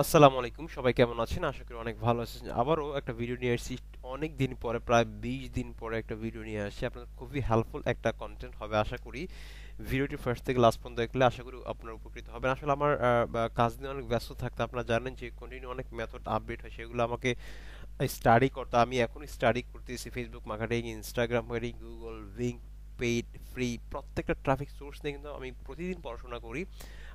আসসালামু আলাইকুম, সবাই কেমন আছেন? আশা করি অনেক ভালো আছেন। আবারও একটা ভিডিও নিয়ে আসছি। অনেক দিন পরে, প্রায় 20 দিন পরে একটা ভিডিও নিয়ে আসছি। আপনাদের খুবই হেল্পফুল একটা কন্টেন্ট হবে আশা করি। ভিডিওটি ফার্স্ট থেকে লাস্ট পর্যন্ত দেখলে আশা করি আপনারা উপকৃত হবেন। আসলে আমার কাজ নিয়ে অনেক ব্যস্ত থাকতে আপনারা জানেন যে কন্টিনিউ অনেক মেথড আপডেট হয়, সেগুলো আমাকে স্টাডি করতে। আমি এখন স্টাডি করতেছি Facebook marketing, Instagram marketing, Google, wing, paid, free প্রত্যেকটা ট্রাফিক সোর্স নিয়ে কিন্তু আমি প্রতিদিন পড়াশোনা করি।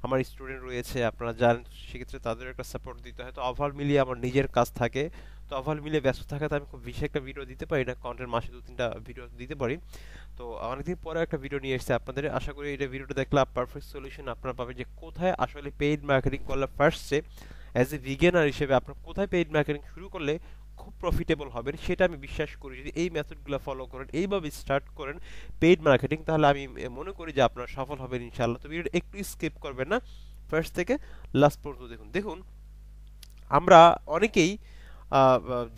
আমার স্টুডেন্ট রয়েছে, আপনারা জানেন, সেক্ষেত্রে তাদের একটা সাপোর্ট দিতে হয়। তো ওভার মিলিয়ে আমার নিজের কাজ থাকে। তো ওভার মিলিয়ে ব্যস্ত থাকাতে আমি খুব বিশেষ একটা ভিডিও দিতে পারি না, কন্টেন্ট মাসে 2-3টা ভিডিও দিতে পারি। তো অনেকদিন পরে একটা ভিডিও নিয়ে এসেছে আপনাদের। আশা করি এই ভিডিওটা দেখলে পারফেক্ট সলিউশন আপনারা পাবেন যে কোথায় আসলে পেইড মার্কেটিং করলে ফার্স্টে অ্যাজ এ বিগিনার হিসেবে আপনার কোথায় পেইড মার্কেটিং শুরু করলে খুব প্রফিটেবল হবেন সেটা আমি বিশ্বাস করি। যদি এই মেথডগুলো ফলো করেন, এইভাবে স্টার্ট করেন পেইড মার্কেটিং, তাহলে আমি মনে করি যে আপনারা সফল হবেন ইনশাআল্লাহ। তো ভিডিওটা একটু স্কিপ করবেন না, ফার্স্ট থেকে লাস্ট পর্যন্ত দেখুন। দেখুন, আমরা অনেকেই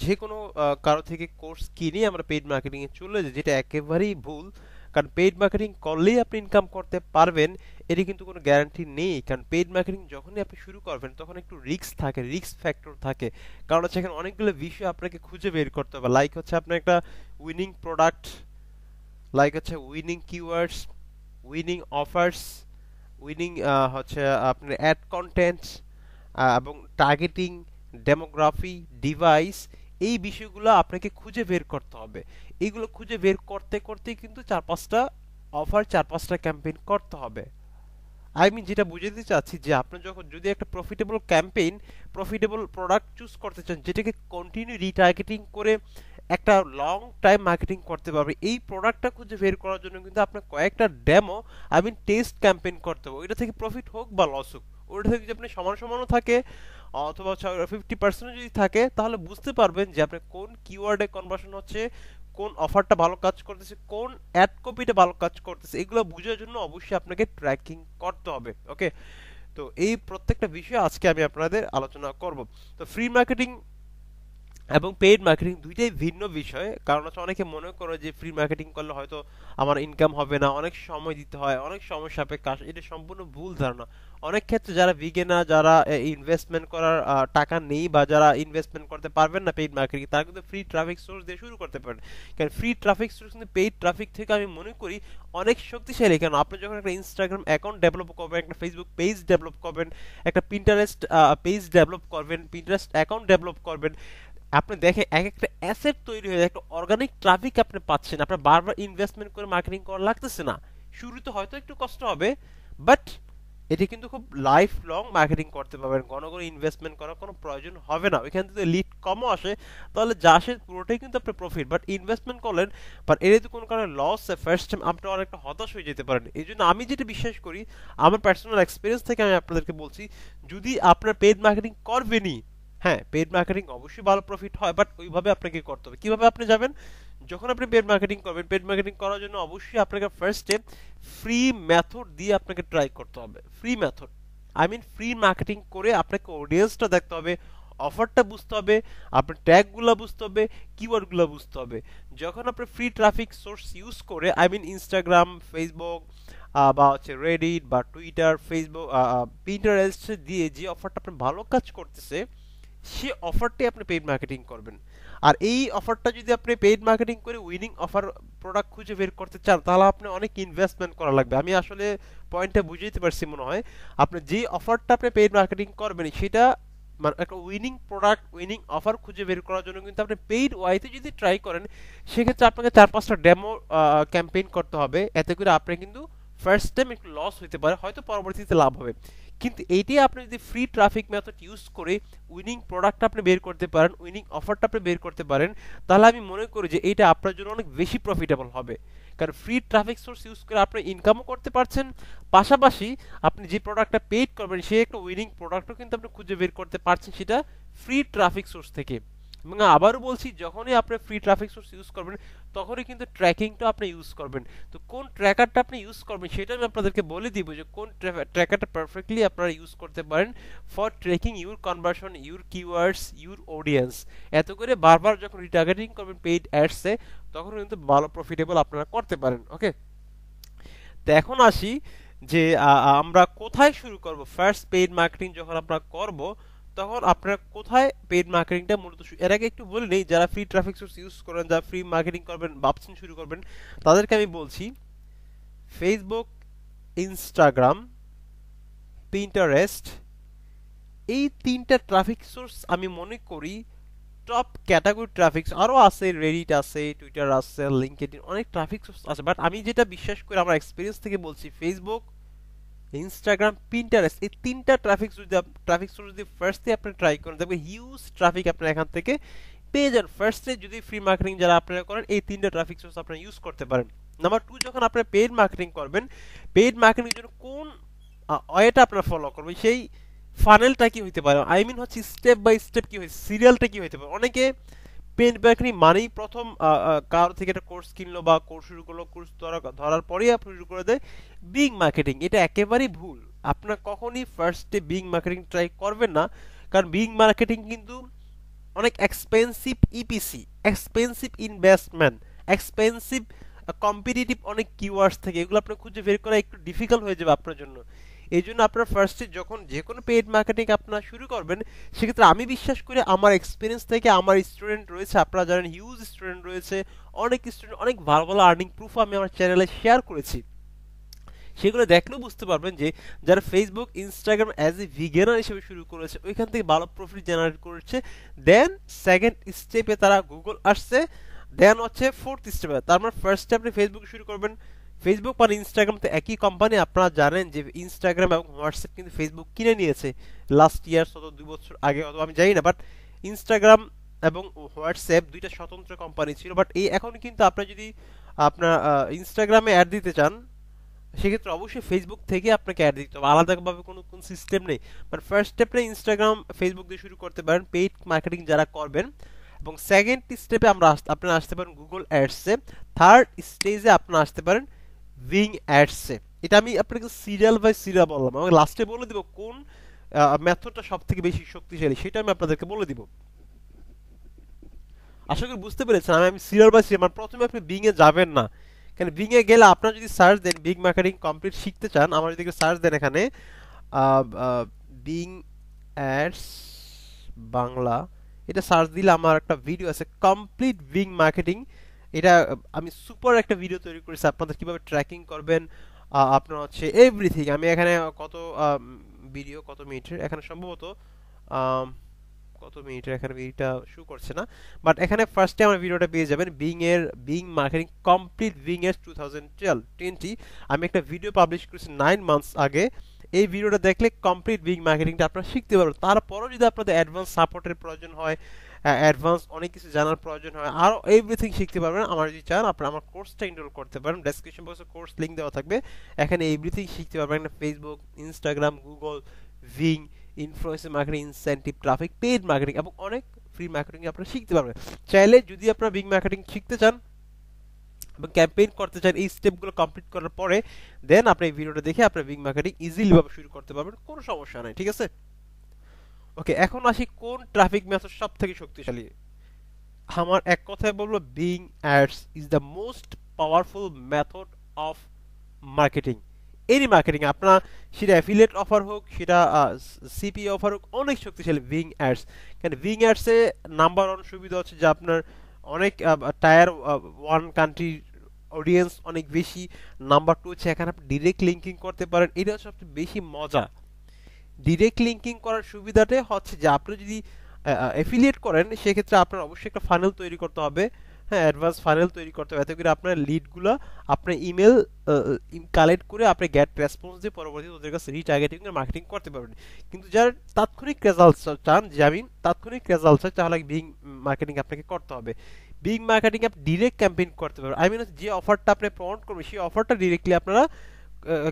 যে কোনো কারো থেকে কোর্স কিনে আমরা পেইড মার্কেটিং এ চলে যাই, যেটা একেবারেই ভুল। কারণ পেইড মার্কেটিং করলেই আপনি ইনকাম করতে পারবেন এটি কিন্তু কোনো গ্যারান্টি নেই। কারণ পেইড মার্কেটিং যখনই আপনি শুরু করবেন তখন একটু রিস্ক থাকে, রিস্ক ফ্যাক্টর থাকে। কারণ হচ্ছে এখানে অনেকগুলো বিষয় আপনাকে খুঁজে বের করতে হবে। লাইক হচ্ছে আপনার একটা উইনিং প্রোডাক্ট, লাইক হচ্ছে winning keywords, winning offers, winning হচ্ছে আপনার অ্যাড কন্টেন্টস, এবং টার্গেটিং, ডেমোগ্রাফি, ডিভাইস, এই বিষয়গুলো আপনাকে খুঁজে বের করতে হবে। এইগুলো খুঁজে বের করতে করতেই কিন্তু 4-5টা অফার, 4-5টা ক্যাম্পেইন করতে হবে। আমি যেটা বুঝাতে চাচ্ছি যে আপনি যখন যদি একটা profitable campaign, profitable product choose করতে চান, যেটাকে কন্টিনিউ রিটার্গেটিং করে একটা লং টাইম মার্কেটিং করতে পারবে, এই প্রোডাক্টটা খুঁজে বের করার জন্য কিন্তু আপনার কয়েকটা ডেমো, টেস্ট ক্যাম্পেইন করতে হবে। ওইটা থেকে প্রফিট হোক বা লস হোক, ওইটা থেকে যদি আপনি সমান সমানও থাকে অথবা 50% যদি থাকে, তাহলে বুঝতে পারবেন যে আপনার কোন কিওয়ার্ডে কনভার্সন হচ্ছে, কোন অফারটা ভালো কাজ করতেছে, কোন অ্যাড কপিটা ভালো কাজ করতেছে। এগুলো বোঝার জন্য অবশ্যই আপনাকে ট্র্যাকিং করতে হবে। ওকে, তো এই প্রত্যেকটা বিষয় আজকে আমি আপনাদের আলোচনা করব। তো ফ্রি মার্কেটিং এবং পেইড মার্কেটিং দুইটাই ভিন্ন বিষয়। কারণ হচ্ছে অনেকে মনে করে যে ফ্রি মার্কেটিং করলে হয়তো আমার ইনকাম হবে না, অনেক সময় দিতে হয়, অনেক সময় সাপেক্ষ কাজ। এটা সম্পূর্ণ ভুল ধারণা। অনেক ক্ষেত্রে যারা বিগিনার, যারা ইনভেস্টমেন্ট করার টাকা নেই বা যারা ইনভেস্টমেন্ট করতে পারবেন না পেইড মার্কেটিং, তারা কিন্তু ফ্রি ট্রাফিক সোর্স দিয়ে শুরু করতে পারেন। কারণ ফ্রি ট্রাফিক সোর্স কিন্তু পেইড ট্রাফিক থেকে আমি মনে করি অনেক শক্তিশালী। কেন, আপনি যখন একটা ইনস্টাগ্রাম অ্যাকাউন্ট ডেভেলপ করবেন, একটা ফেসবুক পেজ ডেভেলপ করবেন, একটা পিন্টারেস্ট পেজ ডেভেলপ করবেন, পিন্টারেস্ট অ্যাকাউন্ট ডেভেলপ করবেন, আপনি দেখে এক একটা অ্যাসেট তৈরি হয়ে যায়, একটা অর্গানিক ট্রাফিক আপনি পাচ্ছেন। আপনার বারবার ইনভেস্টমেন্ট করে মার্কেটিং করা লাগতেছে না। শুরুতে হয়তো একটু কষ্ট হবে, বাট এটি কিন্তু খুব লাইফ লং মার্কেটিং করতে পারবেন। ঘন ঘন ইনভেস্টমেন্ট করার কোনো প্রয়োজন হবে না। ওইখান থেকে লিড কমও আসে, তাহলে যা আসে পুরোটাই কিন্তু আপনার প্রফিট। বাট ইনভেস্টমেন্ট করলেন, বাট এর যদি কোনো কারণে লস হয়, ফার্স্ট টাইম আপনি অনেকটা হতাশ হয়ে যেতে পারেন। এই জন্য আমি যেটা বিশ্বাস করি, আমার পার্সোনাল এক্সপিরিয়েন্স থেকে আমি আপনাদেরকে বলছি, যদি আপনার পেইড মার্কেটিং করবেনই, হ্যাঁ, পেইড মার্কেটিং অবশ্যই ভালো প্রফিট হয়, বাট ওইভাবে আপনাকে করতে হবে। কিভাবে আপনি যাবেন? যখন আপনি পেইড মার্কেটিং করবেন, পেইড মার্কেটিং করার জন্য অবশ্যই আপনাকে ফার্স্ট স্টেপ ফ্রি মেথড দিয়ে আপনাকে ট্রাই করতে হবে। ফ্রি মেথড, ফ্রি মার্কেটিং করে আপনাকে অডিয়েন্সটা দেখতে হবে, অফারটা বুঝতে হবে, আপনার ট্যাগগুলো বুঝতে হবে, কিওয়ার্ডগুলো বুঝতে হবে। যখন আপনি ফ্রি ট্রাফিক সোর্স ইউজ করে, ইনস্টাগ্রাম, ফেসবুক, বা হচ্ছে রেডিট বা টুইটার, ফেসবুক, পিন্টারেস্ট দিয়ে যে অফারটা আপনার ভালো কাজ করতেছে, সে অফারটাই আপনি পেইড মার্কেটিং করবেন। আর এই অফারটা যদি আপনি পেইড মার্কেটিং করে উইনিং অফার প্রোডাক্ট খুঁজে বের করতে চান, তাহলে আপনি অনেক ইনভেস্টমেন্ট করা লাগবে। আমি আসলে পয়েন্টটা বুঝাইতে পারছি মনে হয়। আপনি যে অফারটা আপনি পেইড মার্কেটিং করবেন, সেটা মানে একটা উইনিং প্রোডাক্ট, উইনিং অফার খুঁজে বের করার জন্য কিন্তু আপনি পেইড ওয়াইতে যদি ট্রাই করেন, সেক্ষেত্রে আপনাকে 4-5টা ডেমো ক্যাম্পেইন করতে হবে। এতে করে আপনি কিন্তু ফার্স্ট টাইম একটু লস হতে পারে, হয়তো পরবর্তীতে লাভ হবে। কিন্তু এইটাই আপনি যদি ফ্রি ট্রাফিক মেথড ইউজ করে উইনিং প্রোডাক্ট আপনি বের করতে পারেন, উইনিং অফারটা আপনি বের করতে পারেন, তাহলে আমি মনে করি যে এটা আপনার জন্য অনেক বেশি প্রফিটেবল হবে। কারণ ফ্রি ট্রাফিক সোর্স ইউজ করে আপনি ইনকামও করতে পারছেন, পাশাপাশি আপনি যে প্রোডাক্টটা পেইড করবেন সেই একটা উইনিং প্রোডাক্টও কিন্তু আপনি খুঁজে বের করতে পারছেন, সেটা ফ্রি ট্রাফিক সোর্স থেকে। এবং আবারও বলছি, যখনই আপনি ফ্রি ট্রাফিক সোর্স ইউজ করবেন, তখনই কিন্তু ট্র্যাকিংটা আপনি ইউজ করবেন। তো কোন ট্র্যাকারটা আপনি ইউজ করবেন সেটা আমি আপনাদেরকে বলে দিব, যে কোন ট্র্যাকারটা পারফেক্টলি আপনারা ইউজ করতে পারেন for tracking your conversion, your keywords, your audience. এত করে বারবার যখন রিটার্গেটিং করবেন পেইড অ্যাডসে, তখন কিন্তু ভালো প্রফিটেবল আপনারা করতে পারেন। ওকে, তো এখন আসি যে আমরা কোথায় শুরু করব। ফার্স্ট পেইড মার্কেটিং যখন আমরা করব, তখন আপনারা কোথায় পেইড মার্কেটিংটা মূলত এর আগে একটু বলে নেই, যারা ফ্রি ট্রাফিক সোর্স ইউজ করেন, যারা ফ্রি মার্কেটিং করবেন ভাবছেন শুরু করবেন, তাদেরকে আমি বলছি ফেসবুক, ইনস্টাগ্রাম, পিন্টারেস্ট, এই তিনটা ট্রাফিক সোর্স আমি মনে করি টপ ক্যাটাগরি ট্রাফিক। আরও আছে, রেডিট আছে, টুইটার আছে, লিঙ্কডইন, অনেক ট্রাফিক সোর্স আছে, বাট আমি যেটা বিশ্বাস করি আমার এক্সপিরিয়েন্স থেকে বলছি, ফেসবুক, ইনস্টাগ্রাম, পিন্টারেস্ট, এই তিনটা ট্রাফিক সোর্স যদি ফার্স্টে আপনি ট্রাই করেন, দেখবেন হিউজ ট্রাফিক আপনি এখান থেকে পেয়ে যান। ফার্স্টে যদি ফ্রি মার্কেটিং যারা আপনারা করেন, এই তিনটা ট্রাফিক সোর্স আপনারা ইউজ করতে পারেন। নাম্বার টু, যখন আপনারা পেইড মার্কেটিং করবেন, পেইড মার্কেটিং জন্য কোন ওয়েটা আপনারা ফলো করবেন, সেই ফানেলটা কি হইতে পারে, আই মিন হচ্ছে স্টেপ বাই স্টেপ কি হয়েছে, সিরিয়ালটা কি হইতে পারে। অনেকে পেইড মার্কেটিং মানেই প্রথম কারো থেকে একটা কোর্স কিনলো বা কোর্স শুরু করলো, কোর্স ধরার পরেই আপনি শুরু করে দেয় বিং মার্কেটিং। এটা একেবারেই ভুল। আপনার কখনই ফার্স্টে বিং মার্কেটিং ট্রাই করবেন না, কারণ বিং মার্কেটিং কিন্তু অনেক expensive EPC, expensive investment, expensive competitive অনেক কিওয়ার্ডস থেকে, এগুলো আপনি খুঁজে বের করা একটু ডিফিকাল্ট হয়ে যাবে আপনার জন্য। এই জন্য আপনার ফার্স্টে যখন যে কোনো পেইড মার্কেটিং আপনার শুরু করবেন, সেক্ষেত্রে আমি বিশ্বাস করি আমার এক্সপিরিয়েন্স থেকে, আমার স্টুডেন্ট রয়েছে, আপনারা জানেন হিউজ স্টুডেন্ট রয়েছে, অনেক স্টুডেন্ট অনেক ভালো ভালো আর্নিং প্রুফ আমি আমার চ্যানেলে শেয়ার করেছি, সেগুলো দেখলেও বুঝতে পারবেন যে যারা Facebook, Instagram as a beginner হিসেবে শুরু করেছে, ওইখান থেকে ভালো প্রফিট জেনারেট করেছে। দেন সেকেন্ড স্টেপে তারা গুগল আসছে, দেন হচ্ছে ফোর্থ স্টেপে, তার মানে ফার্স্ট স্টেপে আপনি ফেসবুক শুরু করবেন। ফেসবুক মানে ইনস্টাগ্রাম তো একই কোম্পানি। আপনারা জানেন যে ইনস্টাগ্রাম এবং হোয়াটসঅ্যাপ কিন্তু ফেসবুক কিনে নিয়েছে লাস্ট ইয়ার, অত 2 বছর আগে, অত আমি জানি না, বাট ইনস্টাগ্রাম এবং হোয়াটসঅ্যাপ দুইটা স্বতন্ত্র কোম্পানি ছিল। বাট এই এখন কিন্তু আপনি যদি আপনার ইনস্টাগ্রামে অ্যাড দিতে চান, সেক্ষেত্রে অবশ্যই ফেসবুক থেকে আপনাকে অ্যাড দিতে হবে, আলাদাভাবে কোনো সিস্টেম নেই। বাট ফার্স্ট স্টেপে ইনস্টাগ্রাম, ফেসবুক দিয়ে শুরু করতে পারেন পেইড মার্কেটিং যারা করবেন, এবং সেকেন্ড স্টেপে আপনারা আসতে পারেন গুগল অ্যাডসে, থার্ড স্টেজে আপনারা আসতে পারেন বিং অ্যাডসে। এটা আমি আপনাকে সিরিয়াল বাই সিরিয়াল বললাম, এবং লাস্টে বলে দিব কোন মেথডটা সব থেকে বেশি শক্তিশালী, সেটা আমি আপনাদেরকে বলে দিব। আশা করি বুঝতে পেরেছেন। আমি সিরিয়াল বাই সিরিয়াল, মানে প্রথমে আপনি বিং এ যাবেন না, কারণ বিং এ গেলে আপনারা যদি সার্চ দেন বিং মার্কেটিং কমপ্লিট শিখতে চান, আমার যদি সার্চ দেন এখানে বিং অ্যাডস বাংলা, এটা সার্চ দিলে আমার একটা ভিডিও আছে কমপ্লিট বিং মার্কেটিং। এটা আমি সুপার একটা ভিডিও তৈরি করেছি, আপনাদের কিভাবে ট্র্যাকিং করবেন, আপনার হচ্ছে এভরিথিং। আমি এখানে কত ভিডিও, কত মিনিটের, এখানে সম্ভবত কত মিনিটের, এখানে ভিডিওটা শো করছে না, বাট এখানে ফার্স্টে আমার ভিডিওটা পেয়ে যাবেন বিং মার্কেটিং কমপ্লিট বিং এর 2020। আমি একটা ভিডিও পাবলিশ করেছি 9 মান্থস আগে। এই ভিডিওটা দেখলে কমপ্লিট বিং মার্কেটিংটা আপনারা শিখতে পারবেন। তারপরও যদি আপনাদের অ্যাডভান্স সাপোর্টের প্রয়োজন হয়, অ্যাডভান্স অনেক কিছু জানার প্রয়োজন হয়, আরও এভরিথিং শিখতে পারবেন, আমার যদি চান আপনারা আমার কোর্সটা ইনরোল করতে পারেন। ডেসক্রিপশন বক্সে কোর্স লিঙ্ক দেওয়া থাকবে, এখানে এভরিথিং শিখতে পারবেন, ফেসবুক, ইনস্টাগ্রাম, গুগল, ভিং, influencer marketing, incentive, traffic, paid marketing এবং অনেক ফ্রি মার্কেটিং আপনারা শিখতে পারবেন। চাইলে যদি আপনারা বিং মার্কেটিং শিখতে চান এবং ক্যাম্পেইন করতে চান, এই স্টেপগুলো কমপ্লিট করার পরে দেন আপনি এই ভিডিওটা দেখে আপনার বিং মার্কেটিং ইজিলি ভাবে শুরু করতে পারবেন, কোনো সমস্যা নাই, ঠিক আছে? ওকে, এখন আসি কোন ট্রাফিক মেথড সব থেকে শক্তিশালী। আমার এক কথায় বলবো being ads is the most powerful method of marketing. Any marketing, আপনার সেটা অ্যাফিলিয়েট অফার হোক, সেটা সিপি অফার হোক, অনেক শক্তিশালী বিং অ্যাডস। কারণ বিং অ্যাডসে নাম্বার ওয়ান সুবিধা হচ্ছে যে আপনার অনেক টায়ার ওয়ান কান্ট্রির অডিয়েন্স অনেক বেশি। নাম্বার টু হচ্ছে এখানে আপনি ডিরেক্ট লিঙ্কিং করতে পারেন, এটা হচ্ছে সবচেয়ে বেশি মজা। ডিরেক্ট লিঙ্কিং করার সুবিধাটা হচ্ছে যে আপনি যদি অ্যাফিলিয়েট করেন, সেক্ষেত্রে আপনার অবশ্যই একটা ফানেল তৈরি করতে হবে, হ্যাঁ, অ্যাডভান্স ফানেল তৈরি করতে হবে, এতে করে আপনার লিডগুলো আপনার ইমেল কালেক্ট করে আপনি গেট রেসপন্স দিয়ে পরবর্তীতে ওদের কাছে রিটার্গেটিং এর মার্কেটিং করতে পারবেন। কিন্তু যারা তাৎক্ষণিক রেজাল্ট চান, যে আমি তাৎক্ষণিক রেজাল্ট চাই, তাহলে বিং মার্কেটিং আপনাকে করতে হবে। বিং মার্কেটিং আপনি ডিরেক্ট ক্যাম্পেইন করতে পারবেন, আই মিন যে অফারটা আপনি প্রমোট করবেন সেই অফারটা ডিরেক্টলি আপনারা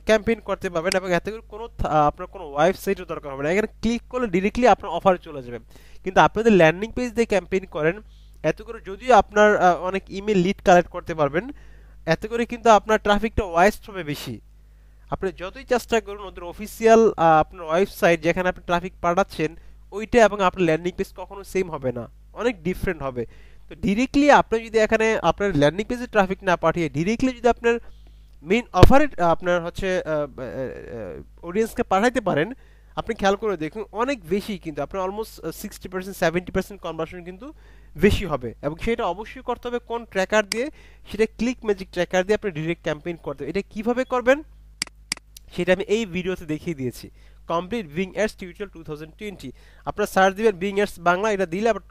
ক্যাম্পেইন করতে পারবেন, এবং এতে করে কোনো আপনার কোনো ওয়েবসাইটের দরকার হবে না, এখানে ক্লিক করলে ডিরেক্টলি আপনার অফারে চলে যাবে। কিন্তু আপনাদের ল্যান্ডিং পেজ দিয়ে ক্যাম্পেইন করেন, এতে করে যদিও আপনার অনেক ইমেল লিড কালেক্ট করতে পারবেন, এতে করে কিন্তু আপনার ট্রাফিকটা ওয়েস্ট হবে বেশি। আপনি যতই চেষ্টা করুন, ওদের অফিসিয়াল আপনার ওয়েবসাইট যেখানে আপনি ট্রাফিক পাঠাচ্ছেন ওইটা এবং আপনার ল্যান্ডিং পেজ কখনো সেম হবে না, অনেক ডিফারেন্ট হবে। তো ডিরেক্টলি আপনি যদি এখানে আপনার ল্যান্ডিং পেজে ট্রাফিক না পাঠিয়ে ডিরেক্টলি যদি আপনার মেইন অফারে আপনার হচ্ছে অডিয়েন্সকে পাঠাইতে পারেন, আপনি খেয়াল করে দেখুন অনেক বেশি, কিন্তু আপনার অলমোস্ট 60% 70% কনভার্সন কিন্তু বেশি হবে, এবং সেটা অবশ্যই করতে হবে কোন ট্র্যাকার দিয়ে, সেটা ক্লিক ম্যাজিক ট্র্যাকার দিয়ে আপনি ডিরেক্ট ক্যাম্পেইন করতে হবে। এটা কিভাবে করবেন সেটা আমি এই ভিডিওতে দেখিয়ে দিয়েছি, কমপ্লিট বিং অ্যাডস টিউটোরিয়াল 2020। আপনারা সার্চ দিবেন বিং অ্যাডস বাংলা, এটা দিলে আবার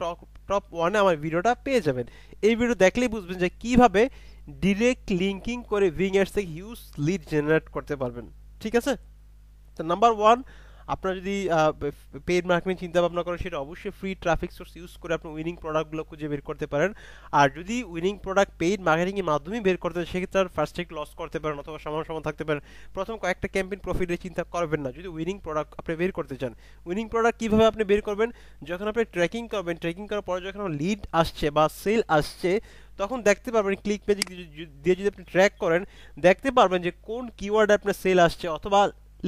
টপ ওয়ানে আমার ভিডিওটা পেয়ে যাবেন। এই ভিডিও দেখলেই বুঝবেন যে কিভাবে ডিরেক্ট লিঙ্কিং করে বিং অ্যাডস থেকে হিউজ লিড জেনারেট করতে পারবেন। ঠিক আছে, তো নাম্বার ওয়ান, আপনার যদি পেইড মার্কেটিং চিন্তা ভাবনা করেন, সেটা অবশ্যই ফ্রি ট্রাফিক সোর্স ইউজ করে আপনি উইনিং প্রোডাক্টগুলো খুঁজে বের করতে পারেন। আর যদি উইনিং প্রোডাক্ট পেইড মার্কেটিং এর মাধ্যমে বের করতে হয়, সেক্ষেত্রে আর ফার্স্ট থেকে লস করতে পারেন অথবা সমান সমান থাকতে পারেন। প্রথম কয়েকটা ক্যাম্পেইন প্রফিটের চিন্তা করবেন না যদি উইনিং প্রোডাক্ট আপনি বের করতে চান। উইনিং প্রোডাক্ট কিভাবে আপনি বের করবেন, যখন আপনি ট্র্যাকিং করবেন, ট্র্যাকিং করার পরে যখন লিড আসছে বা সেল আসছে, তখন দেখতে পারবেন ক্লিক ম্যাজিক দিয়ে যদি আপনি ট্র্যাক করেন, দেখতে পারবেন যে কোন কিওয়ার্ডে আপনার সেল আসছে অথবা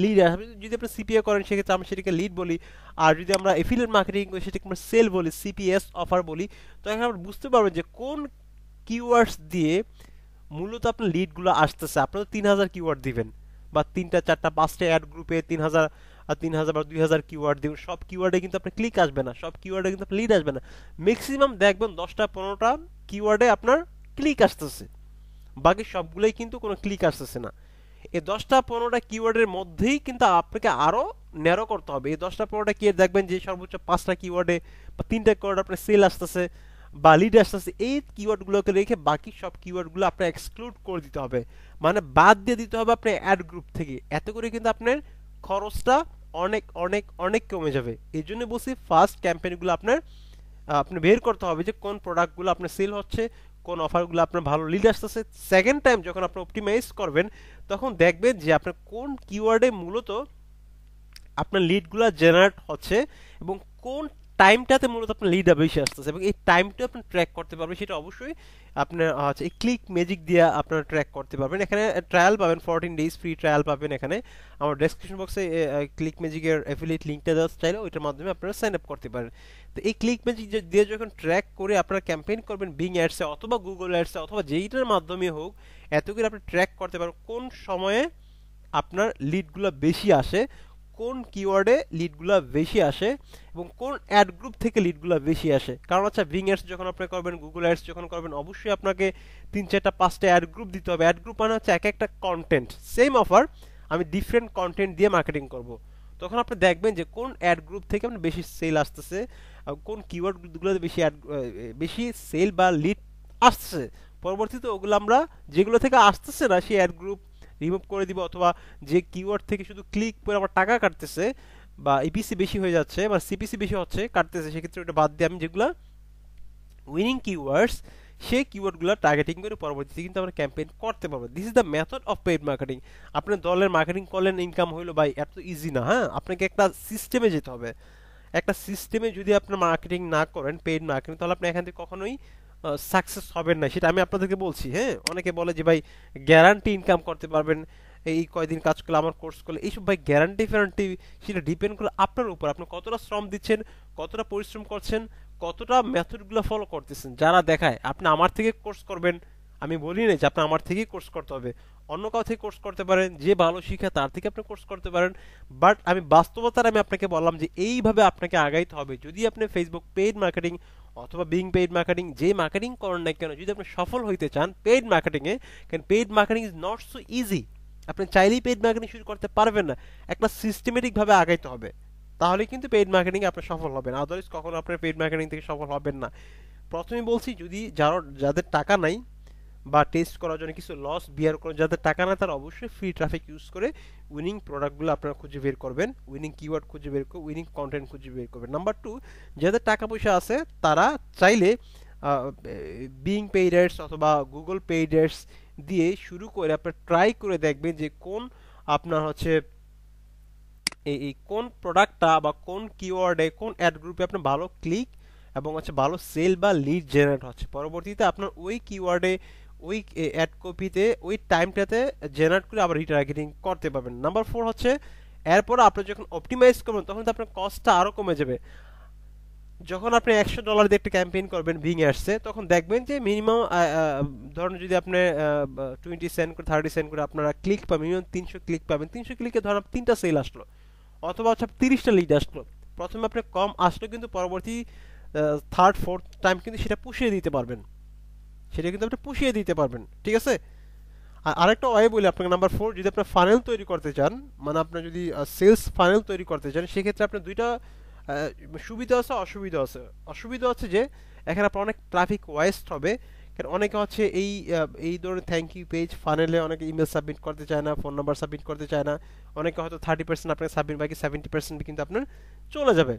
লিড আসবে। যদি আপনি সিপিএ করেন সেক্ষেত্রে আমরা সেটাকে লিড বলি, আর যদি আমরা এফিলিয়েট মার্কেটিং করি সেটাকে আমরা সেল বলি, সিপিএস অফার বলি। তো এখন আপনি বুঝতে পারবেন যে কোন কিওয়ার্ডস দিয়ে মূলত আপনার লিডগুলো আসতেছে। আপনারা 3000 কিওয়ার্ড দিবেন, বা 3টা 4টা 5টা অ্যাড গ্রুপে 3000 আর 3000 বা 2000 কিওয়ার্ড দিবেন, সব কিওয়ার্ডে কিন্তু আপনার ক্লিক আসবে না, সব কিওয়ার্ডে কিন্তু আপনার লিড আসবে না। ম্যাক্সিমাম দেখবেন 10টা 15টা কিওয়ার্ডে আপনার ক্লিক আসতেছে, বাকি সবগুলোই কিন্তু কোনো ক্লিক আসতেছে না। এই 10টা 15টা কিওয়ার্ডের মধ্যেই কিন্তু আপনাকে আরো ন্যারো করতে হবে। এই 10টা 15টা কিওয়ার্ড দেখবেন যে সর্বোচ্চ 5টা কিওয়ার্ডে বা 3টা কিওয়ার্ড আপনার সেল আসতেছে বা লিড আসতেছে, এই কিওয়ার্ডগুলোকে রেখে বাকি সব কিওয়ার্ডগুলো আপনার এক্সক্লুড করে দিতে হবে, মানে বাদ দিয়ে দিতে হবে আপনার অ্যাড গ্রুপ থেকে। এত করে কিন্তু আপনার খরচটা অনেক অনেক অনেক কমে যাবে। এই জন্য বলছি ফার্স্ট ক্যাম্পেইনগুলো আপনার আপনি বের করতে হবে যে কোন প্রোডাক্টগুলো আপনার সেল হচ্ছে, কোন অফারগুলো আপনার ভালো লিড আসতেছে। সেকেন্ড টাইম যখন আপনি অপটিমাইজ করবেন, তখন দেখবেন যে আপনার কোন কিওয়ার্ডে মূলত আপনার লিডগুলো জেনারেট হচ্ছে এবং কোন টাইমটাতে মূলত আপনার লিড বেশি আসতেছে, এবং এই টাইমটা আপনি ট্র্যাক করতে পারবেন। সেটা অবশ্যই আপনার হচ্ছে এই ক্লিক ম্যাজিক দিয়ে আপনারা ট্র্যাক করতে পারবেন। এখানে ট্রায়াল পাবেন, 14 ডেজ ফ্রি ট্রায়াল পাবেন। এখানে আমার ডেসক্রিপশন বক্সে ক্লিক ম্যাজিকের অ্যাফিলিয়েট লিঙ্কটা দেওয়া চাইলে ওইটার মাধ্যমে আপনারা সাইন আপ করতে পারেন। তো এই ক্লিক ম্যাজিক দিয়ে যখন ট্র্যাক করে আপনারা ক্যাম্পেইন করবেন বিং অ্যাডসে অথবা গুগল অ্যাডসে অথবা যেইটার মাধ্যমে হোক, এত করে আপনি ট্র্যাক করতে পারবেন কোন সময়ে আপনার লিডগুলো বেশি আসে, কোন কিওয়ার্ডে লিডগুলো বেশি আসে, এবং কোন অ্যাড গ্রুপ থেকে লিডগুলো বেশি আসে। কারণ আচ্ছা বিং অ্যাডস যখন আপনি করবেন, গুগল অ্যাডস যখন করবেন, অবশ্যই আপনাকে 3 4টা 5টা অ্যাড গ্রুপ দিতে হবে। অ্যাড গ্রুপ মানে হচ্ছে এক একটা কন্টেন্ট, সেম অফার আমি ডিফারেন্ট কন্টেন্ট দিয়ে মার্কেটিং করব। তখন আপনি দেখবেন যে কোন অ্যাড গ্রুপ থেকে আপনার বেশি সেল আসতেছে, কোন কিওয়ার্ডগুলোতে বেশি সেল বা লিড আসছে। পরবর্তীতে ওগুলো আমরা যেগুলো থেকে আসতেছে না সেই অ্যাড গ্রুপ রিমুভ করে দিব, অথবা যে কিওয়ার্ড থেকে শুধু ক্লিক করে আমার টাকা কাটতেছে বা ইপিসি বেশি হয়ে যাচ্ছে বা সিপিসি বেশি হচ্ছে কাটতেছে, সেক্ষেত্রে ওটা বাদ দিয়ে আমি যেগুলো উইনিং কিওয়ার্ডস সেই কিওয়ার্ডগুলো টার্গেটিং করে পরবর্তীতে কিন্তু আমরা ক্যাম্পেইন করতে পারবো। This is the method of paid marketing. আপনি দলের মার্কেটিং করলেন, ইনকাম হইলো, ভাই এত ইজি না। হ্যাঁ, আপনাকে একটা সিস্টেমে যেতে হবে। একটা সিস্টেমে যদি আপনার মার্কেটিং না করেন পেইড মার্কেটিং, তাহলে আপনি এখান থেকে কখনোই সাকসেস হবেন না। সেটা আমি আপনাদেরকে বলছি। হ্যাঁ, অনেকে বলে যে ভাই গ্যারান্টি ইনকাম করতে পারবেন এই কয়দিন কাজ করলে, আমার কোর্স করলে, এইসব ভাই গ্যারান্টি ফ্যারান্টি সেটা ডিপেন্ড করে আপনার উপর, আপনি কতটা শ্রম দিচ্ছেন, কতটা পরিশ্রম করছেন, কতটা মেথডগুলো ফলো করতেছেন। যারা দেখায় আপনি আমার থেকে কোর্স করবেন, আমি বলি না যে আপনি আমার থেকেই কোর্স করতে হবে, অন্য কাউ থেকে কোর্স করতে পারেন, যে ভালো শিখে তার থেকে আপনি কোর্স করতে পারেন। বাট আমি বাস্তবতার আমি আপনাকে বললাম যে এইভাবে আপনাকে আগাইতে হবে। যদি আপনি ফেসবুক পেইড মার্কেটিং অথবা বিং পেইড মার্কেটিং যে মার্কেটিং করেন না কেন, যদি আপনি সফল হইতে চান পেইড মার্কেটিংয়ে, কারণ paid marketing is not so easy. আপনি চাইলেই পেইড মার্কেটিং শুরু করতে পারবেন না, একটা সিস্টেমেটিক ভাবে আগাইতে হবে, তাহলে কিন্তু পেইড মার্কেটিং আপনি সফল হবেন। আদারওয়াইজ কখনো আপনার পেইড মার্কেটিং থেকে সফল হবেন না। প্রথমে বলছি, যদি যাদের টাকা নাই বা টেস্ট করার জন্য কিছু লস বিয়ার করার, যাদের টাকা না, তারা অবশ্যই ফ্রি ট্রাফিক ইউজ করে উইনিং প্রোডাক্টগুলো আপনারা খুঁজে বের করবেন, উইনিং কিওয়ার্ড খুঁজে বের করবেন, উইনিং কন্টেন্ট খুঁজে বের করবেন। নাম্বার 2, যাদের টাকা পয়সা আছে তারা চাইলে বিং পেইড অ্যাডস অথবা গুগল পেইড অ্যাডস দিয়ে শুরু করে আপনার ট্রাই করে দেখবেন যে কোন আপনার হচ্ছে এই কোন প্রোডাক্টটা বা কোন কিওয়ার্ডে কোন অ্যাড গ্রুপে আপনার ভালো ক্লিক এবং হচ্ছে ভালো সেল বা লিড জেনারেট হচ্ছে। পরবর্তীতে আপনার ওই কিওয়ার্ডে ওই অ্যাড কপিতে ওই টাইমটাতে জেনারেট করে আবার রিটার্গেটিং করতে পারবেন। নাম্বার 4 হচ্ছে এরপর আপনি যখন অপটিমাইজ করবেন তখন তো আপনার কস্টটা আরও কমে যাবে। যখন আপনি $100 দিয়ে একটা ক্যাম্পেইন করবেন বিং অ্যাডসে, তখন দেখবেন যে মিনিমাম ধরুন যদি আপনি 20 সেন্ট করে 30 সেন্ট করে আপনারা ক্লিক পাবেন, মিনিমাম 300 ক্লিক পাবেন। 300 ক্লিকে ধরুন 3টা সেল আসলো, অথবা হচ্ছে 30টা লিড আসলো, প্রথমে আপনার কম আসলো কিন্তু পরবর্তী থার্ড ফোর্থ টাইম কিন্তু সেটা পুষিয়ে দিতে পারবেন, সেটা কিন্তু আপনি পুষিয়ে দিতে পারবেন, ঠিক আছে। আর আরেকটা ওয়ে বলি আপনাকে, নাম্বার 4, যদি আপনার ফানেল তৈরি করতে চান, মানে আপনার যদি সেলস ফানেল তৈরি করতে চান, সেক্ষেত্রে আপনার দুইটা সুবিধা আছে অসুবিধা আছে। অসুবিধা হচ্ছে যে এখানে আপনার অনেক ট্রাফিক ওয়েস্ট হবে, কারণ অনেকে হচ্ছে এই ধরনের থ্যাংক ইউ পেজ ফানেলে অনেকে ইমেল সাবমিট করতে চায় না, ফোন নাম্বার সাবমিট করতে চায় না, অনেকে হয়তো 30% আপনাকে সাবমিট, বাকি 70% কিন্তু আপনার চলে যাবে।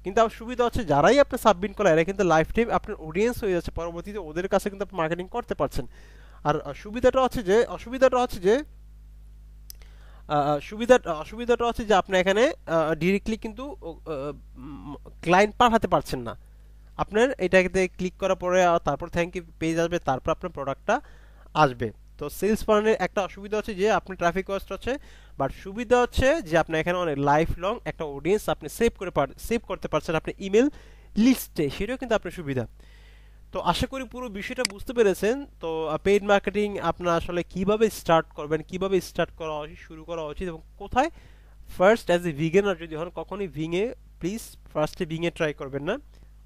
কিন্তু আর সুবিধা হচ্ছে যারাই আপনি সাবমিট করে এরা কিন্তু লাইফ টাইম আপনার অডিয়েন্স হয়ে যাচ্ছে, পরবর্তীতে ওদের কাছে কিন্তু আপনি মার্কেটিং করতে পারছেন। আর অসুবিধাটা হচ্ছে যে অসুবিধাটা হচ্ছে যে আপনি এখানে ডিরেক্টলি কিন্তু ক্লায়েন্ট পাঠাতে পারছেন না। আপনার এটাতে ক্লিক করার পরে তারপর থ্যাংক ইউ পেজ আসবে, তারপর আপনার প্রোডাক্টটা আসবে। তো সেলস ফানেলের একটা অসুবিধা হচ্ছে যে আপনি ট্রাফিক ওয়েস্ট হচ্ছে, বাট সুবিধা হচ্ছে যে আপনি এখানে অনেক লাইফ লং একটা অডিয়েন্স আপনি সেভ করতে পারছেন আপনি ইমেল লিস্টে, সেটাও কিন্তু আপনার সুবিধা। তো আশা করি পুরো বিষয়টা বুঝতে পেরেছেন। তো পেইড মার্কেটিং আপনার আসলে কিভাবে স্টার্ট করবেন, কিভাবে স্টার্ট করা উচিত, শুরু করা উচিত, এবং কোথায় ফার্স্ট অ্যাজ এ বিগিনার যদি হন, কখনই ভিঙে প্লিজ ফার্স্টে ভিঙে ট্রাই করবেন না।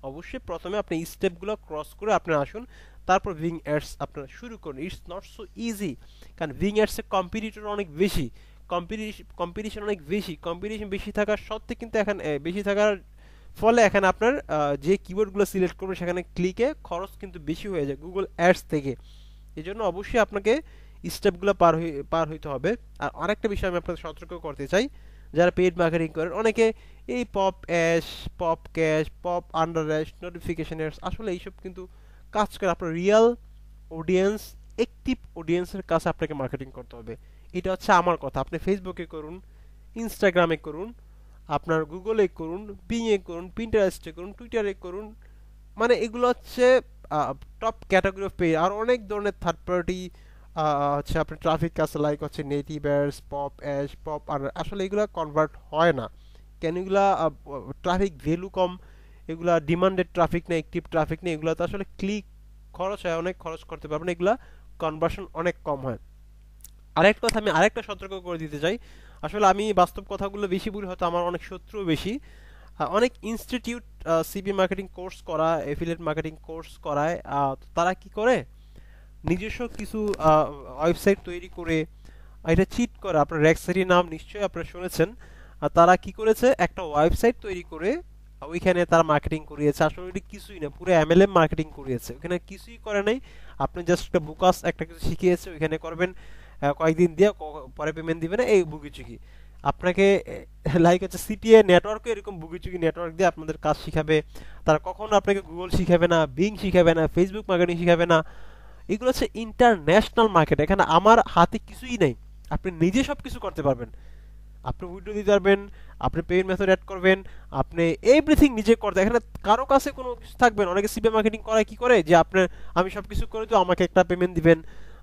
অবশ্যই প্রথমে আপনি স্টেপগুলো ক্রস করে আপনি আসুন, তারপর ভিং অ্যাডস আপনারা শুরু করুন। ইটস নট সো ইজি, কারণ ভিং অ্যাডসের কম্পিটিটর অনেক বেশি, কম্পিটিশন অনেক বেশি, কম্পিটিশন বেশি থাকার সত্ত্বে কিন্তু এখানে বেশি থাকার ফলে এখানে আপনার যে কিওয়ার্ডগুলো সিলেক্ট করবেন সেখানে ক্লিকে খরচ কিন্তু বেশি হয়ে যায় গুগল অ্যাডস থেকে। এই জন্য অবশ্যই আপনাকে স্টেপগুলো পার হইতে হবে। আর আরেকটা বিষয় আমি আপনাদের সতর্ক করতে চাই, যারা পেইড মার্কেটিং করেন অনেকে এই পপ অ্যাশ, pop cash, pop under ash, notification ads, আসলে এইসব কিন্তু কাজ করে আপনার রিয়েল অডিয়েন্স, অ্যাক্টিভ অডিয়েন্সের কাছে আপনাকে মার্কেটিং করতে হবে। এটা হচ্ছে আমার কথা। আপনি ফেসবুকে করুন, ইনস্টাগ্রামে করুন, আপনার গুগলে করুন, বিংয়ে করুন, পিন্টারেস্টে করুন, টুইটারে করুন, মানে এগুলো হচ্ছে টপ ক্যাটাগরি অফ পেজ। আর অনেক ধরনের থার্ড পার্টি হচ্ছে আপনার ট্রাফিক আছে, লাইক হচ্ছে নেটিভ অ্যাডস, পপ অ্যাশ, পপ আর আসলে এগুলো কনভার্ট হয় না, কেন এগুলা ট্রাফিক ভ্যালু কম, এগুলা ডিমান্ডেড ট্রাফিক নেই, অ্যাক্টিভ ট্রাফিক নেই, এগুলো তো আসলে ক্লিক খরচ হয়, অনেক খরচ করতে পারবেন, এগুলা কনভার্সন অনেক কম হয়। আরেকটা কথা আমি আরেকটা সতর্ক করে দিতে চাই, আসলে আমি বাস্তব কথাগুলো বেশি বলি, হয়তো আমার অনেক শত্রু বেশি। অনেক ইনস্টিটিউট সিপি মার্কেটিং কোর্স করা, এফিলিয়েট মার্কেটিং কোর্স করায়, তারা কি করে নিজস্ব কিছু ওয়েবসাইট তৈরি করে এটা চিট করে। আপনার রেক্সারির নাম নিশ্চয়ই আপনারা শুনেছেন। তারা কি করেছে, একটা ওয়েবসাইট তৈরি করে ওইখানে তারা মার্কেটিং করিয়েছে, আসলে ওইটা কিছুই না, পুরো এমএলএম মার্কেটিং করিয়েছে, ওখানে কিছুই করে নাই। আপনি জাস্ট একটা বুকাস একটা কিছু শিখিয়েছে, ওইখানে করবেন, কয়েকদিন দিয়ে পরে পেমেন্ট দিবেন, এই বুগিচুকি আপনাকে লাইক হচ্ছে সিপিএ নেটওয়ার্কে এরকম বুগিচুকি নেটওয়ার্ক দিয়ে আপনাদের কাজ শিখাবে। তারা কখনো আপনাকে গুগল শিখাবে না, বিং শিখাবে না, ফেসবুক মার্কেটিং শিখাবে না। এগুলো হচ্ছে ইন্টারন্যাশনাল মার্কেট, এখানে আমার হাতে কিছুই নেই, আপনি নিজে সব কিছু করতে পারবেন। আপনি উইড্রো দিতে পারবেন, আপনি পেমেন্ট মেথড অ্যাড করবেন, আপনি এভরিথিং নিজে করতে, এখানে কারো কাছে কোনো কিছু থাকবে না। অনেকে সিপি মার্কেটিং করায় কি করে যে আপনার আমি সব কিছু করে তো আমাকে একটা পেমেন্ট দিবেন,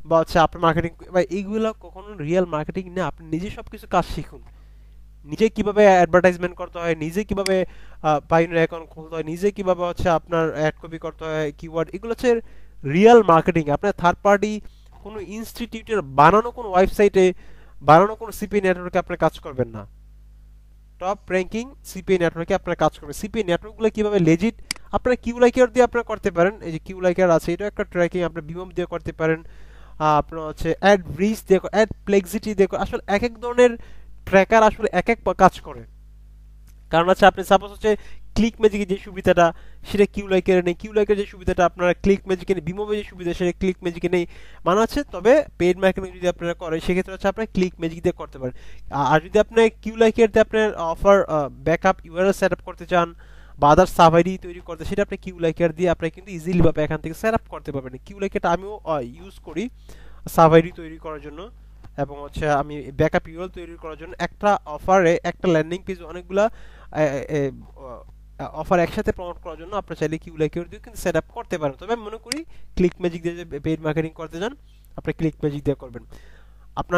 বা হচ্ছে আপনার মার্কেটিং, বা এইগুলো কখনো রিয়েল মার্কেটিং না। আপনি নিজে সব কিছু কাজ শিখুন, নিজে কিভাবে অ্যাডভার্টাইজমেন্ট করতে হয়, নিজে কিভাবে পাইওনিয়ার অ্যাকাউন্ট খুলতে হয়, নিজে কিভাবে হচ্ছে আপনার অ্যাড কপি করতে হয়, কিওয়ার্ড, এগুলো হচ্ছে রিয়েল মার্কেটিং। আপনার থার্ড পার্টি কোনো ইনস্টিটিউটের বানানো কোনো ওয়েবসাইটে, বানানো কোনো সিপি নেটওয়ার্কে আপনার কাজ করবেন না। টপ র্যাঙ্কিং সিপি নেটওয়ার্কে আপনার কাজ করবেন। সিপি নেটওয়ার্কগুলো কিভাবে লেজিট, আপনার কিউ লাইকার দিয়ে আপনারা করতে পারেন, এই যে কিউ লাইকার আছে এটা একটা ট্র্যাকিং, আপনার বিমম দিয়ে করতে পারেন, আপনার হচ্ছে অ্যাড রিচ দিয়ে, অ্যাড প্লেক্সিটি দিয়ে, আসলে এক এক ধরনের ট্র্যাকার আসলে এক এক কাজ করে। কারণ হচ্ছে আপনি সাপোজ হচ্ছে ক্লিক ম্যাজিকের যে সুবিধাটা সেটা কিউ লাইকের নেই, কিউ লাইকের যে সুবিধাটা আপনারা ক্লিক ম্যাজিকে নেই, বিমোবে যে সুবিধা সেটা ক্লিক ম্যাজিকে নেই, মানে হচ্ছে। তবে পেইড মার্কেটিং যদি আপনারা করেন সেক্ষেত্রে হচ্ছে আপনার ক্লিক ম্যাজিক দিয়ে করতে পারেন। আর যদি আপনি কিউ লাইকের দিয়ে আপনার offer backup URL set up করতে চান বা আদার সাভাইডি তৈরি করতে, সেটা আপনি কিউ লাইকার দিয়ে আপনি কিন্তু ইজিলি ভাবে এখান থেকে সেট আপ করতে পারবেন। কিউ লাইকারটা আমিও ইউজ করি সাভাইডি তৈরি করার জন্য, এবং হচ্ছে আমি ব্যাকআপ ইউআরএল তৈরি করার জন্য। একটা অফারে একটা ল্যান্ডিং পেজ অনেকগুলা অফার একসাথে প্রমোট করার জন্য আপনার চাইলে কিউ লাইকের দিয়ে কিন্তু সেট আপ করতে পারেন। তবে আমি মনে করি ক্লিক ম্যাজিক দিয়ে যে পেইড মার্কেটিং করতে যান আপনি ক্লিক ম্যাজিক দিয়ে করবেন।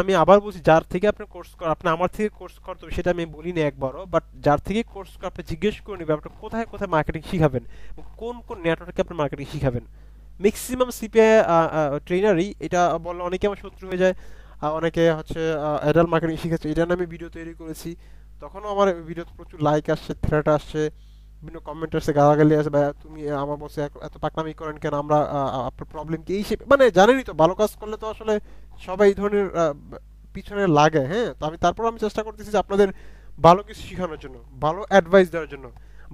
আমি আবার বলছি, যার থেকে আপনি কোর্স করেন, আপনি আমার থেকে কোর্স করতে হবে সেটা আমি বলি না একবারও, বাট যার থেকে কোর্স করে আপনি জিজ্ঞেস করে নেবেন আপনি কোথায় কোথায় মার্কেটিং শিখাবেন, কোন কোন নেটওয়ার্কে আপনি মার্কেটিং শিখাবেন। ম্যাক্সিমাম সিপিএ ট্রেনারই এটা বললে অনেকে আমার শত্রু হয়ে যায়, অনেকে হচ্ছে অ্যাডাল্ট মার্কেটিং শিখাচ্ছে, এটা নিয়ে আমি ভিডিও তৈরি করেছি। তো তখনও আমার ভিডিওতে প্রচুর লাইক আসছে, থ্রেট আসছে, বিভিন্ন কমেন্ট আসছে, গালাগালি আসে, ভাই তুমি আমার বসে এত পাকনামি করেন কেন, আমরা আপনার প্রবলেম কি এই মানে জানেনই তো ভালো কাজ করলে তো আসলে সবাই এই ধরনের পিছনে লাগে। হ্যাঁ, তো আমি চেষ্টা করতেছি যে আপনাদের ভালো কিছু শেখানোর জন্য, ভালো অ্যাডভাইস দেওয়ার জন্য,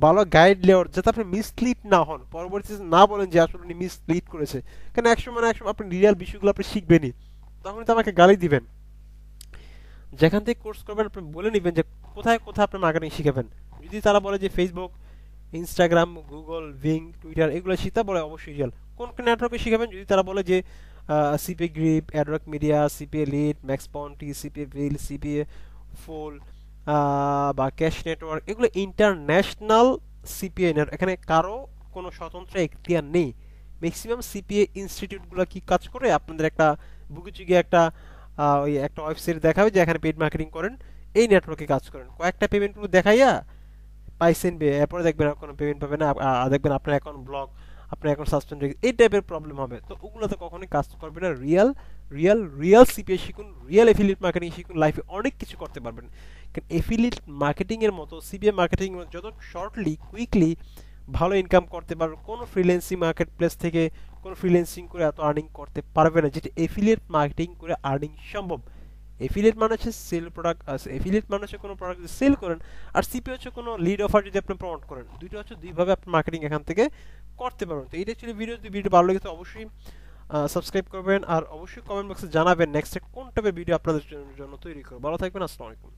ভালো গাইড দেওয়ার, যাতে আপনি মিসলিড না হন, পরবর্তীতে না বলেন যে আসলে উনি মিসলিড করেছে। কারণ একসময় না একসময় আপনি রিয়েল বিষয়গুলো আপনি শিখবেনই, তখন তো আমাকে গালি দিবেন। যেখান থেকে কোর্স করবেন আপনি বলে নেবেন যে কোথায় কোথায় আপনি মার্কেটিং শিখাবেন। যদি তারা বলে যে ফেসবুক, ইনস্টাগ্রাম, গুগল, ভিং, টুইটার এগুলো শিখতে, বলে অবশ্যই রিয়েল। কোন কোন নেটওয়ার্কে শিখাবেন, যদি তারা বলে যে CPA Grip, AdWork Media, CPA Lead, Max Bounty, CPA ভিল, সিপিএ ফুল বা ক্যাশ নেটওয়ার্ক, এগুলো ইন্টারন্যাশনাল সিপিএ নেটওয়ার্ক, এখানে কারো কোনো স্বতন্ত্র এখতিয়ার নেই। ম্যাক্সিমাম সিপিএ ইনস্টিটিউটগুলো কি কাজ করে, আপনাদের একটা বুকে চুকিয়ে একটা ওই একটা ওয়েবসাইট দেখাবে যে এখানে পেইড মার্কেটিং করেন, এই নেটওয়ার্কে কাজ করেন, কয়েকটা পেমেন্টগুলো দেখাইয়া পাইছেন এরপরে দেখবেন আর কোনো পেমেন্ট পাবে না, দেখবেন আপনার অ্যাকাউন্ট ব্লক, আপনার অ্যাকাউন্ট সাসপেন্ড হয়ে গেছে, এই টাইপের প্রবলেম হবে। তো ওগুলোতে কখনোই কাজ করবে না। রিয়েল সিপিএ শিখুন, রিয়েল এফিলিয়েট মার্কেটিং শিখুন, লাইফে অনেক কিছু করতে পারবেন। কারণ এফিলিয়েট মার্কেটিং এর মতো সিপিএ মার্কেটিং যত শর্টলি কুইকলি ভালো ইনকাম করতে পারবে, কোনো ফ্রিল্যান্সিং মার্কেট প্লেস থেকে কোনো ফ্রিল্যান্সিং করে এত আর্নিং করতে পারবে না যেটা এফিলিয়েট মার্কেটিং করে আর্নিং সম্ভব। এফিলিয়েট মানে হচ্ছে সেল প্রোডাক্ট, এফিলিয়েট মানে হচ্ছে কোনো প্রোডাক্ট যদি সেল করেন, আর সিপি হচ্ছে কোনো লিড অফার যদি আপনি প্রমোট করেন, দুইটা হচ্ছে দুইভাবে আপনি মার্কেটিং এখান থেকে করতে পারবেন। তো এইটা ছিল ভিডিও। যদি ভিডিও ভালো লেগে তো অবশ্যই সাবস্ক্রাইব করবেন, আর অবশ্যই কমেন্ট বক্সে জানাবেন নেক্সট কোন টাইপের ভিডিও আপনাদের জন্য তৈরি করবো। ভালো থাকবেন, আসসালামু আলাইকুম।